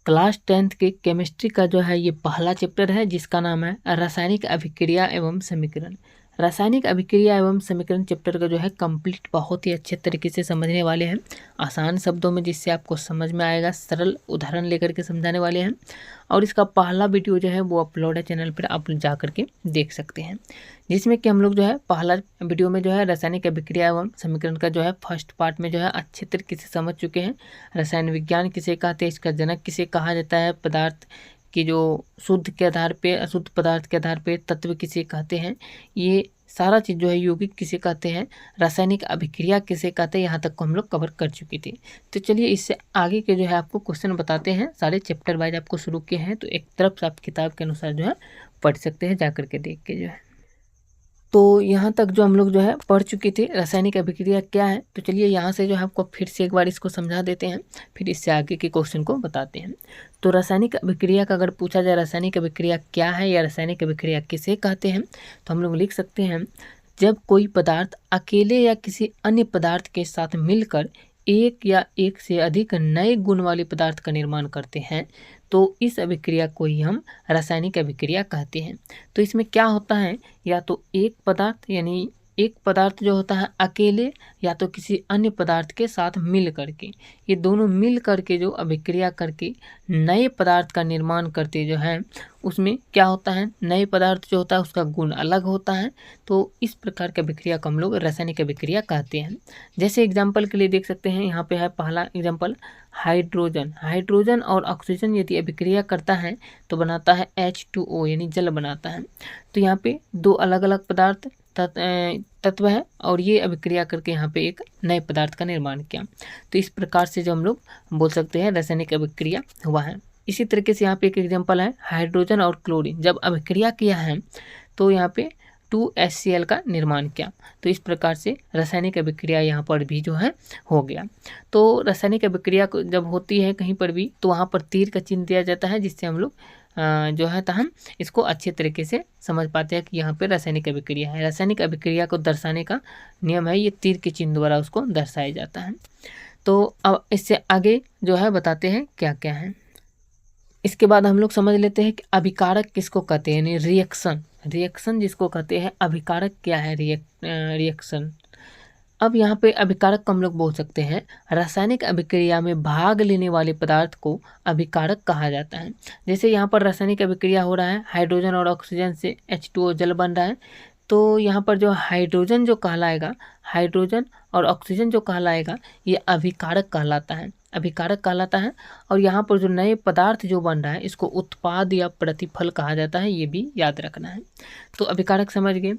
Class 10th के chemistry का जो है ये पहला चैप्टर है जिसका नाम है रासायनिक अभिक्रिया एवं समीकरण। रासायनिक अभिक्रिया एवं समीकरण चैप्टर का जो है कंप्लीट बहुत ही अच्छे तरीके से समझने वाले हैं, आसान शब्दों में जिससे आपको समझ में आएगा, सरल उदाहरण लेकर के समझाने वाले हैं। और इसका पहला वीडियो जो है वो अपलोड है चैनल पर, आप जा करके देख सकते हैं, जिसमें कि हम लोग जो है पहला वीडियो में जो है रासायनिक अभिक्रिया एवं समीकरण का जो है फर्स्ट पार्ट में जो है अच्छे तरीके से समझ चुके हैं। रसायन विज्ञान किसे कहते हैं, इसका जनक किसे कहा जाता है, पदार्थ की जो शुद्ध के आधार पे अशुद्ध पदार्थ के आधार पे तत्व किसे कहते हैं, ये सारा चीज़ जो है यौगिक किसे कहते हैं, रासायनिक अभिक्रिया किसे कहते हैं, यहाँ तक को हम लोग कवर कर चुके थे। तो चलिए इससे आगे के जो है आपको क्वेश्चन बताते हैं, सारे चैप्टर वाइज आपको शुरू किए हैं, तो एक तरफ से आप किताब के अनुसार जो है पढ़ सकते हैं जा करके देख के जो है। तो यहाँ तक जो हम लोग जो है पढ़ चुके थे रासायनिक अभिक्रिया क्या है, तो चलिए यहाँ से जो है आपको फिर से एक बार इसको समझा देते हैं, फिर इससे आगे के क्वेश्चन को बताते हैं। तो रासायनिक अभिक्रिया का अगर पूछा जाए रासायनिक अभिक्रिया क्या है या रासायनिक अभिक्रिया किसे कहते हैं, तो हम लोग लिख सकते हैं जब कोई पदार्थ अकेले या किसी अन्य पदार्थ के साथ मिलकर एक या एक से अधिक नए गुण वाले पदार्थ का निर्माण करते हैं तो इस अभिक्रिया को ही हम रासायनिक अभिक्रिया कहते हैं। तो इसमें क्या होता है, या तो एक पदार्थ यानी एक पदार्थ जो होता है अकेले या तो किसी अन्य पदार्थ के साथ मिल करके, ये दोनों मिल करके जो अभिक्रिया करके नए पदार्थ का निर्माण करते जो है, उसमें क्या होता है, नए पदार्थ जो होता है उसका गुण अलग होता है। तो इस प्रकार की अभिक्रिया को हम लोग रासायनिक अभिक्रिया कहते हैं। जैसे एग्जाम्पल के लिए देख सकते हैं, यहाँ पे है पहला एग्जाम्पल, हाइड्रोजन। हाइड्रोजन और ऑक्सीजन यदि अभिक्रिया करता है तो बनाता है H2O यानी जल बनाता है। तो यहाँ पे दो अलग अलग पदार्थ तत्व है और ये अभिक्रिया करके यहाँ पे एक नए पदार्थ का निर्माण किया। तो इस प्रकार से जो हम लोग बोल सकते हैं रासायनिक अभिक्रिया हुआ है। इसी तरीके से यहाँ पे एक एग्जाम्पल है, हाइड्रोजन और क्लोरीन जब अभिक्रिया किया है तो यहाँ पे 2HCl का निर्माण किया। तो इस प्रकार से रासायनिक अभिक्रिया यहाँ पर भी जो है हो गया। तो रासायनिक अभिक्रिया जब होती है कहीं पर भी तो वहाँ पर तीर का चिन्ह दिया जाता है, जिससे हम लोग जो है तो हम इसको अच्छे तरीके से समझ पाते हैं कि यहाँ पे रासायनिक अभिक्रिया है। रासायनिक अभिक्रिया को दर्शाने का नियम है, ये तीर के चिन्ह द्वारा उसको दर्शाया जाता है। तो अब इससे आगे जो है बताते हैं क्या क्या है। इसके बाद हम लोग समझ लेते हैं कि अभिकारक किसको कहते हैं, यानी रिएक्शन। रिएक्शन जिसको कहते हैं, अभिकारक क्या है, रिएक्शन। अब यहाँ पे अभिकारक को हम लोग बोल सकते हैं, रासायनिक अभिक्रिया में भाग लेने वाले पदार्थ को अभिकारक कहा जाता है। जैसे यहाँ पर रासायनिक अभिक्रिया हो रहा है, हाइड्रोजन और ऑक्सीजन से H2O जल बन रहा है, तो यहाँ पर जो हाइड्रोजन जो कहलाएगा, हाइड्रोजन और ऑक्सीजन जो कहलाएगा, ये अभिकारक कहलाता है, अभिकारक कहलाता है। और यहाँ पर जो नए पदार्थ जो बन रहा है इसको उत्पाद या प्रतिफल कहा जाता है, ये भी याद रखना है। तो अभिकारक समझ गए।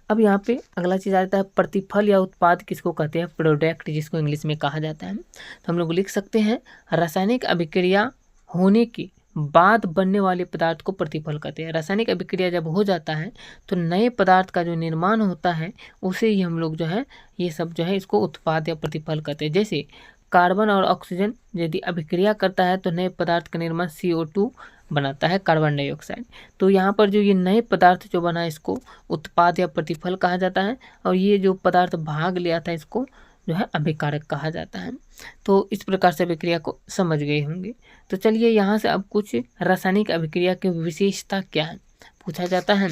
अब यहाँ पे अगला चीज़ आ जाता है, प्रतिफल या उत्पाद किसको कहते हैं, प्रोडक्ट जिसको इंग्लिश में कहा जाता है। तो हम लोग लिख सकते हैं रासायनिक अभिक्रिया होने के बाद बनने वाले पदार्थ को प्रतिफल कहते हैं। रासायनिक अभिक्रिया जब हो जाता है तो नए पदार्थ का जो निर्माण होता है उसे ही हम लोग जो है ये सब जो है इसको उत्पाद या प्रतिफल कहते हैं। जैसे कार्बन और ऑक्सीजन यदि अभिक्रिया करता है तो नए पदार्थ का निर्माण CO2 बनाता है, कार्बन डाइऑक्साइड। तो यहाँ पर जो ये नए पदार्थ जो बना इसको उत्पाद या प्रतिफल कहा जाता है, और ये जो पदार्थ भाग लिया था इसको जो है अभिकारक कहा जाता है। तो इस प्रकार से अभिक्रिया को समझ गए होंगे। तो चलिए यहाँ से अब कुछ रासायनिक अभिक्रिया की विशेषता क्या है पूछा जाता है,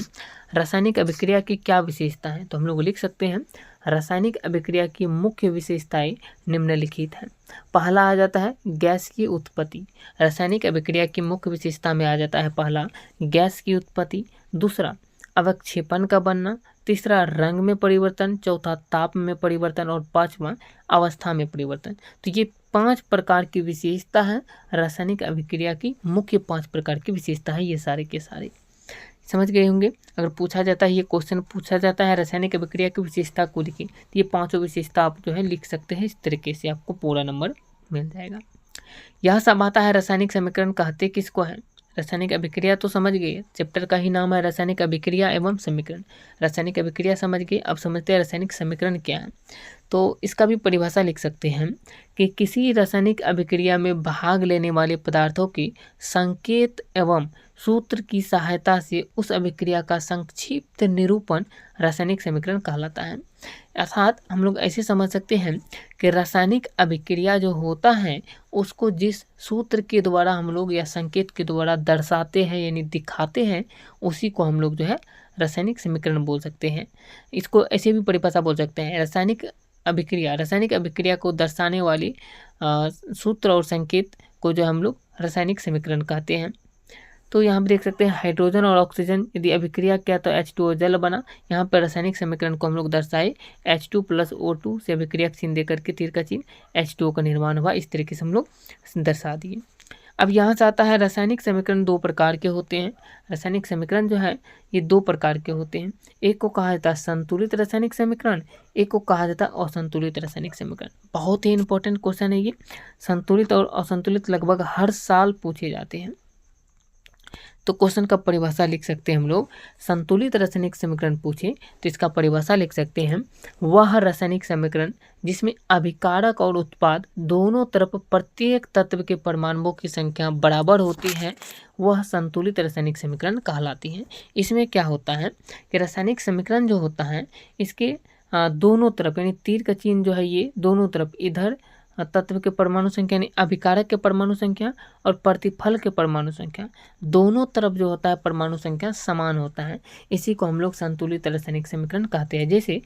रासायनिक अभिक्रिया की क्या विशेषता है। तो हम लोग लिख सकते हैं रासायनिक अभिक्रिया की मुख्य विशेषताएं निम्नलिखित हैं। पहला आ जाता है गैस की उत्पत्ति। रासायनिक अभिक्रिया की मुख्य विशेषता में आ जाता है पहला गैस की उत्पत्ति, दूसरा अवक्षेपण का बनना, तीसरा रंग में परिवर्तन, चौथा ताप में परिवर्तन और पांचवा अवस्था में परिवर्तन। तो ये 5 प्रकार की विशेषता है रासायनिक अभिक्रिया की, मुख्य 5 प्रकार की विशेषता है ये सारे के सारे। समझ गए होंगे। अगर पूछा जाता है, ये क्वेश्चन पूछा जाता है रासायनिक अभिक्रिया की विशेषता को लिखिए, तो ये 5 विशेषता आप जो है लिख सकते हैं। इस तरीके से आपको पूरा नंबर मिल जाएगा। यह सब आता है रासायनिक समीकरण कहते किसको है। रासायनिक अभिक्रिया तो समझ गए, चैप्टर का ही नाम है रासायनिक अभिक्रिया एवं समीकरण। रासायनिक अभिक्रिया समझ गए, अब समझते हैं रासायनिक समीकरण क्या है। तो इसका भी परिभाषा लिख सकते हैं कि किसी रासायनिक अभिक्रिया में भाग लेने वाले पदार्थों की संकेत एवं सूत्र की सहायता से उस अभिक्रिया का संक्षिप्त निरूपण रासायनिक समीकरण कहलाता है। अर्थात हम लोग ऐसे समझ सकते हैं कि रासायनिक अभिक्रिया जो होता है उसको जिस सूत्र के द्वारा हम लोग या संकेत के द्वारा दर्शाते हैं यानी दिखाते हैं, उसी को हम लोग जो है रासायनिक समीकरण बोल सकते हैं। इसको ऐसे भी परिभाषा बोल सकते हैं, रासायनिक अभिक्रिया को दर्शाने वाली सूत्र और संकेत को जो हम लोग रासायनिक समीकरण कहते हैं। तो यहाँ पर देख सकते हैं हाइड्रोजन और ऑक्सीजन यदि अभिक्रिया किया तो H2O जल बना। यहाँ पर रासायनिक समीकरण को हम लोग दर्शाए H2 + O2 से अभिक्रिया का चिन्ह देकर के तीर का चिन्ह H2O का निर्माण हुआ। इस तरीके से हम लोग दर्शा दिए। अब यहाँ से आता है रासायनिक समीकरण दो प्रकार के होते हैं। रासायनिक समीकरण जो है ये दो प्रकार के होते हैं। एक को कहा जाता है संतुलित रासायनिक समीकरण, एक को कहा जाता है असंतुलित रासायनिक समीकरण। बहुत ही इंपॉर्टेंट क्वेश्चन है ये। संतुलित और असंतुलित लगभग हर साल पूछे जाते हैं। तो क्वेश्चन का परिभाषा लिख सकते हैं हम लोग, संतुलित रासायनिक समीकरण पूछे तो इसका परिभाषा लिख सकते हैं, वह रासायनिक समीकरण जिसमें अभिकारक और उत्पाद दोनों तरफ प्रत्येक तत्व के परमाणुओं की संख्या बराबर होती है, वह संतुलित रासायनिक समीकरण कहलाती है। इसमें क्या होता है कि रासायनिक समीकरण जो होता है इसके दोनों तरफ यानी तीर का चिन्ह जो है ये दोनों तरफ, इधर तत्व के परमाणु संख्या यानी अभिकारक के परमाणु संख्या और प्रतिफल के परमाणु संख्या, दोनों तरफ जो होता है परमाणु संख्या समान होता है। इसी को हम लोग संतुलित रासायनिक समीकरण कहते हैं। जैसे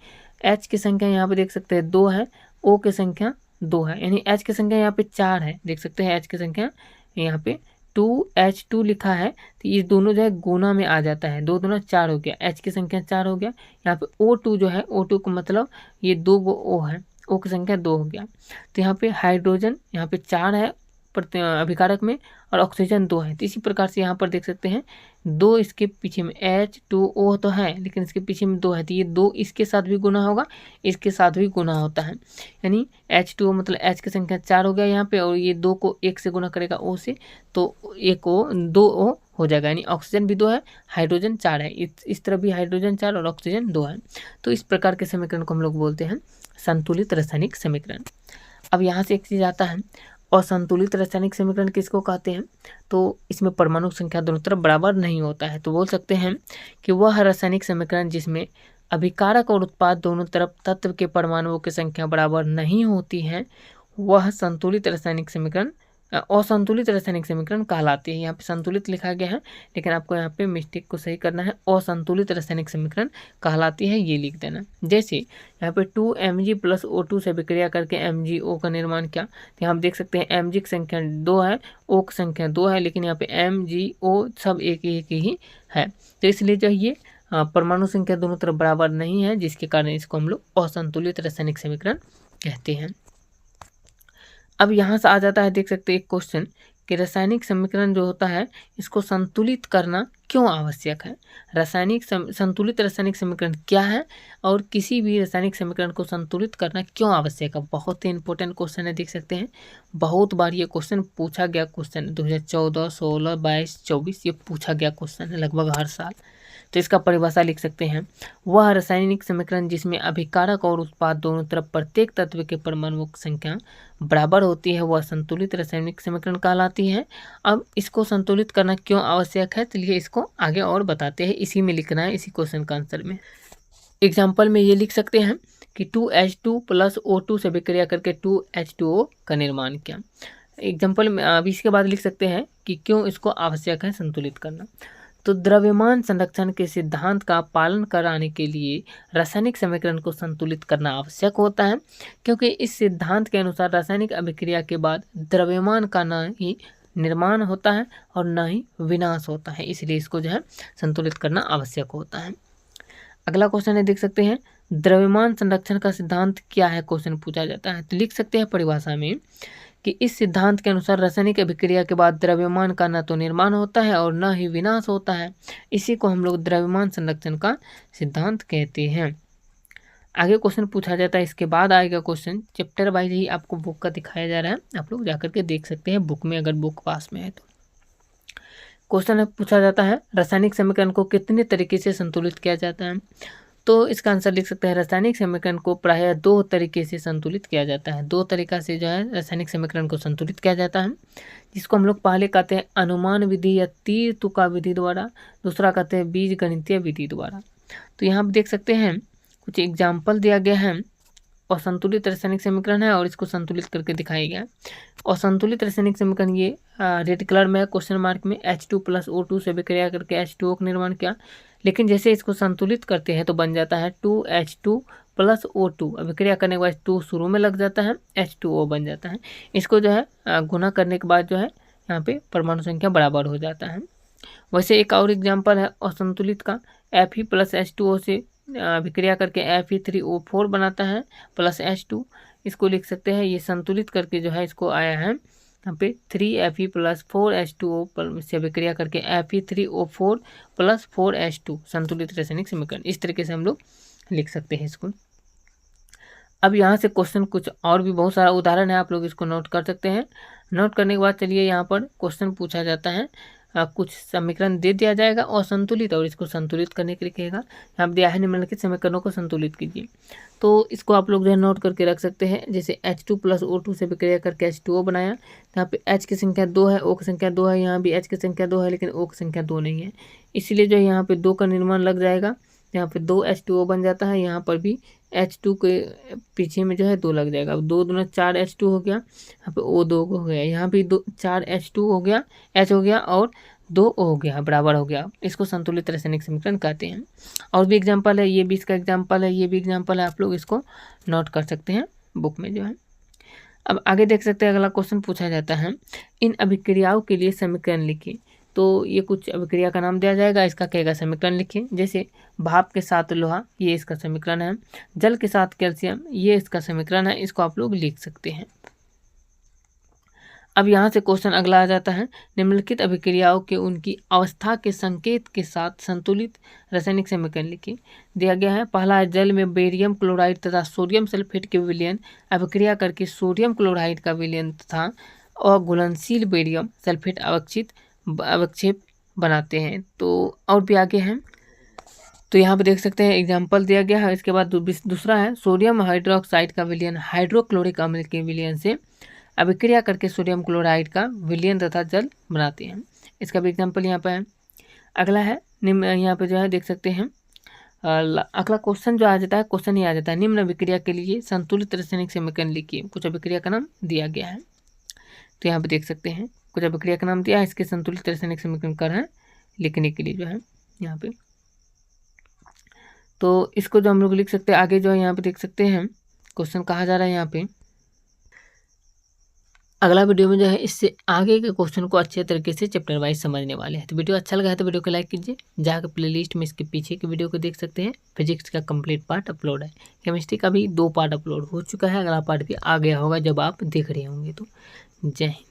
H की संख्या यहाँ पे देख सकते हैं 2 है, O की संख्या 2 है, यानी H की संख्या यहाँ पे 4 है। देख सकते हैं H की संख्या यहाँ पे 2H2 लिखा है, तो ये दोनों जो है गुना में आ जाता है, 2 दूना 4 हो गया, H की संख्या 4 हो गया। यहाँ पे O2 जो है, O2 का मतलब ये 2 गो O है, O की संख्या 2 हो गया। तो यहाँ पे हाइड्रोजन यहाँ पे 4 है अभिकारक में और ऑक्सीजन 2 है। तो इसी प्रकार से यहाँ पर देख सकते हैं 2 इसके पीछे में H2O तो है लेकिन इसके पीछे में 2 है, तो ये 2 इसके साथ भी गुना होगा, इसके साथ भी गुना होता है। यानी H2O मतलब H की संख्या 4 हो गया यहाँ पे, और ये 2 को 1 से गुना करेगा O से, तो 2O हो जाएगा। यानी ऑक्सीजन भी 2 है, हाइड्रोजन 4 है, इस तरह भी हाइड्रोजन 4 और ऑक्सीजन 2 है। तो इस प्रकार के समीकरण को हम लोग बोलते हैं संतुलित रासायनिक समीकरण। अब यहाँ से एक चीज आता है, असंतुलित रासायनिक समीकरण किसको कहते हैं? तो इसमें परमाणु संख्या दोनों तरफ बराबर नहीं होता है, तो बोल सकते हैं कि वह रासायनिक समीकरण जिसमें अभिकारक और उत्पाद दोनों तरफ तत्व के परमाणुओं की संख्या बराबर नहीं होती है, वह संतुलित रासायनिक समीकरण असंतुलित रासायनिक समीकरण कहलाती है। यहाँ पे संतुलित लिखा गया है लेकिन आपको यहाँ पे मिस्टेक को सही करना है, असंतुलित रासायनिक समीकरण कहलाती है, ये लिख देना। जैसे यहाँ पे 2Mg + O2 से विक्रिया करके MgO का निर्माण किया, तो यहाँ आप देख सकते हैं Mg की संख्या 2 है, O की संख्या 2 है, लेकिन यहाँ पे MgO सब एक ही है। तो इसलिए जो ये परमाणु संख्या दोनों तरफ बराबर नहीं है, जिसके कारण इसको हम लोग असंतुलित रासायनिक समीकरण कहते हैं। अब यहाँ से आ जाता है, देख सकते हैं एक क्वेश्चन कि रासायनिक समीकरण जो होता है इसको संतुलित करना क्यों आवश्यक है। संतुलित रासायनिक समीकरण क्या है और किसी भी रासायनिक समीकरण को संतुलित करना क्यों आवश्यक है। बहुत ही इंपॉर्टेंट क्वेश्चन है, देख सकते हैं बहुत बार ये क्वेश्चन पूछा गया क्वेश्चन 2014, 16, 22, 24 ये पूछा गया क्वेश्चन है लगभग हर साल। तो इसका परिभाषा लिख सकते हैं, वह रासायनिक समीकरण जिसमें अभिकारक और उत्पाद दोनों तरफ प्रत्येक तत्व के परमाणुओं की संख्या बराबर होती है, वह संतुलित रासायनिक समीकरण कहलाती है। अब इसको संतुलित करना क्यों आवश्यक है, चलिए इसको आगे और बताते हैं। इसी में लिखना है, इसी क्वेश्चन का आंसर में। एग्जाम्पल में ये लिख सकते हैं कि 2H2 + O2 से विक्रिया करके 2H2O का निर्माण किया। एग्जाम्पल में अब इसके बाद लिख सकते हैं कि क्यों इसको आवश्यक है संतुलित करना। तो द्रव्यमान संरक्षण के सिद्धांत का पालन कराने के लिए रासायनिक समीकरण को संतुलित करना आवश्यक होता है, क्योंकि इस सिद्धांत के अनुसार रासायनिक अभिक्रिया के बाद द्रव्यमान का न ही निर्माण होता है और न ही विनाश होता है, इसलिए इसको जो है संतुलित करना आवश्यक होता है। अगला क्वेश्चन है, देख सकते हैं द्रव्यमान संरक्षण का सिद्धांत क्या है, क्वेश्चन पूछा जाता है। तो लिख सकते हैं परिभाषा में कि इस सिद्धांत के अनुसार रासायनिक अभिक्रिया के बाद द्रव्यमान का न तो निर्माण होता है और न ही विनाश होता है, इसी को हम लोग द्रव्यमान संरक्षण का सिद्धांत कहते हैं। आगे क्वेश्चन पूछा जाता है, इसके बाद आएगा क्वेश्चन चैप्टर वाइज ही आपको बुक का दिखाया जा रहा है, आप लोग जाकर के देख सकते हैं बुक में, अगर बुक पास में है तो। क्वेश्चन पूछा जाता है रासायनिक समीकरण को कितने तरीके से संतुलित किया जाता है। तो इसका आंसर लिख सकते हैं रासायनिक समीकरण को प्रायः दो तरीके से संतुलित किया जाता है। दो तरीका से जो है रासायनिक समीकरण को संतुलित किया जाता है, जिसको हम लोग पहले कहते हैं अनुमान विधि या तीर तुका विधि द्वारा, दूसरा कहते हैं बीज गणितीय विधि द्वारा। तो यहाँ पर देख सकते हैं कुछ एग्जाम्पल दिया गया है। असंतुलित रासायनिक समीकरण है और इसको संतुलित करके दिखाया गया है। असंतुलित रासायनिक समीकरण ये रेड कलर में क्वेश्चन मार्क में H2 + O2 से विक्रिया करके H2O का निर्माण किया, लेकिन जैसे इसको संतुलित करते हैं तो बन जाता है 2H2 + O2। विक्रिया करने के बाद 2 शुरू में लग जाता है, H2O बन जाता है। इसको जो है गुना करने के बाद जो है यहाँ पे परमाणु संख्या बराबर हो जाता है। वैसे एक और एग्जाम्पल है असंतुलित का, Fe + H2O से विक्रिया करके Fe3O4 बनाता है प्लस H2। इसको लिख सकते हैं, ये संतुलित करके जो है इसको आया है यहाँ पे 3Fe + 4H2O से विक्रिया करके Fe3O4 + 4H2 संतुलित रासायनिक समीकरण। इस तरीके से हम लोग लिख सकते हैं इसको। अब यहाँ से क्वेश्चन कुछ और भी बहुत सारा उदाहरण है, आप लोग इसको नोट कर सकते हैं। नोट करने के बाद चलिए यहाँ पर क्वेश्चन पूछा जाता है, कुछ समीकरण दे दिया जाएगा असंतुलित और इसको संतुलित करने के लिए कहेगा। यहाँ दिया है निम्नलिखित समीकरणों को संतुलित कीजिए, तो इसको आप लोग जो है नोट करके रख सकते हैं। जैसे H2 + O2 से विक्रिया करके H2O बनाया, यहाँ पे H की संख्या 2 है, O की संख्या 2 है, यहाँ भी H की संख्या 2 है लेकिन O की संख्या 2 नहीं है, इसीलिए जो है यहाँ पे 2 का निर्माण लग जाएगा, यहाँ पे 2 H2O बन जाता है। यहाँ पर भी H2 के पीछे में जो है 2 लग जाएगा, अब 2 दूना 4 H2 हो गया, यहाँ पे O2 हो गया, यहाँ भी 4 H2 हो गया, H हो गया और 2 हो गया, बराबर हो गया। इसको संतुलित रासायनिक समीकरण कहते हैं। और भी एग्जाम्पल है, ये भी इसका एग्जाम्पल है, ये भी एग्जाम्पल है, आप लोग इसको नोट कर सकते हैं बुक में जो है। अब आगे देख सकते हैं, अगला क्वेश्चन पूछा जाता है, इन अभिक्रियाओं के लिए समीकरण लिखिए। तो ये कुछ अभिक्रिया का नाम दिया जाएगा, इसका कहेगा समीकरण लिखिए। जैसे भाप के साथ लोहा, ये इसका समीकरण है। जल के साथ कैल्शियम, ये इसका समीकरण है, इसको आप लोग लिख सकते हैं। अब यहाँ से क्वेश्चन अगला आ जाता है, निम्नलिखित अभिक्रियाओं के उनकी अवस्था के संकेत के साथ संतुलित रासायनिक समीकरण लिखिए। दिया गया है, पहला है जल में बेरियम क्लोराइड तथा सोडियम सल्फेट के विलयन अभिक्रिया करके सोडियम क्लोराइड का विलयन तथा अघुलनशील बेरियम सल्फेट अवक्षेप बनाते हैं। तो और भी आगे हैं, तो यहाँ पे देख सकते हैं एग्जाम्पल दिया गया है। इसके बाद दूसरा है सोडियम हाइड्रोक्साइड का विलयन हाइड्रोक्लोरिक अम्ल के विलयन से अभिक्रिया करके सोडियम क्लोराइड का विलयन तथा जल बनाते हैं। इसका भी एग्जाम्पल यहाँ पे है। अगला है निम्न, यहाँ पे जो है देख सकते हैं अगला क्वेश्चन जो आ जाता है, क्वेश्चन ही आ जाता है, निम्न अभिक्रिया के लिए संतुलित रासायनिक समीकरण लिखिए। कुछ अभिक्रिया का नाम दिया गया है, तो यहाँ पे देख सकते हैं कुछ अभिक्रिया का नाम दिया है, इसके संतुलित रासायनिक समीकरण कर है लिखने के लिए जो है यहाँ पे। तो इसको जो हम लोग लिख सकते हैं, आगे जो है यहाँ पे देख सकते हैं क्वेश्चन कहा जा रहा है यहाँ पे। अगला वीडियो में जो है इससे आगे के क्वेश्चन को अच्छे तरीके से चैप्टर वाइज समझने वाले हैं। तो वीडियो अच्छा लगा है तो वीडियो को लाइक कीजिए, जाकर प्लेलिस्ट में इसके पीछे के वीडियो को देख सकते हैं। फिजिक्स का कंप्लीट पार्ट अपलोड है, केमिस्ट्री का भी 2 पार्ट अपलोड हो चुका है, अगला पार्ट भी आ गया होगा जब आप देख रहे होंगे। तो जय हिंद।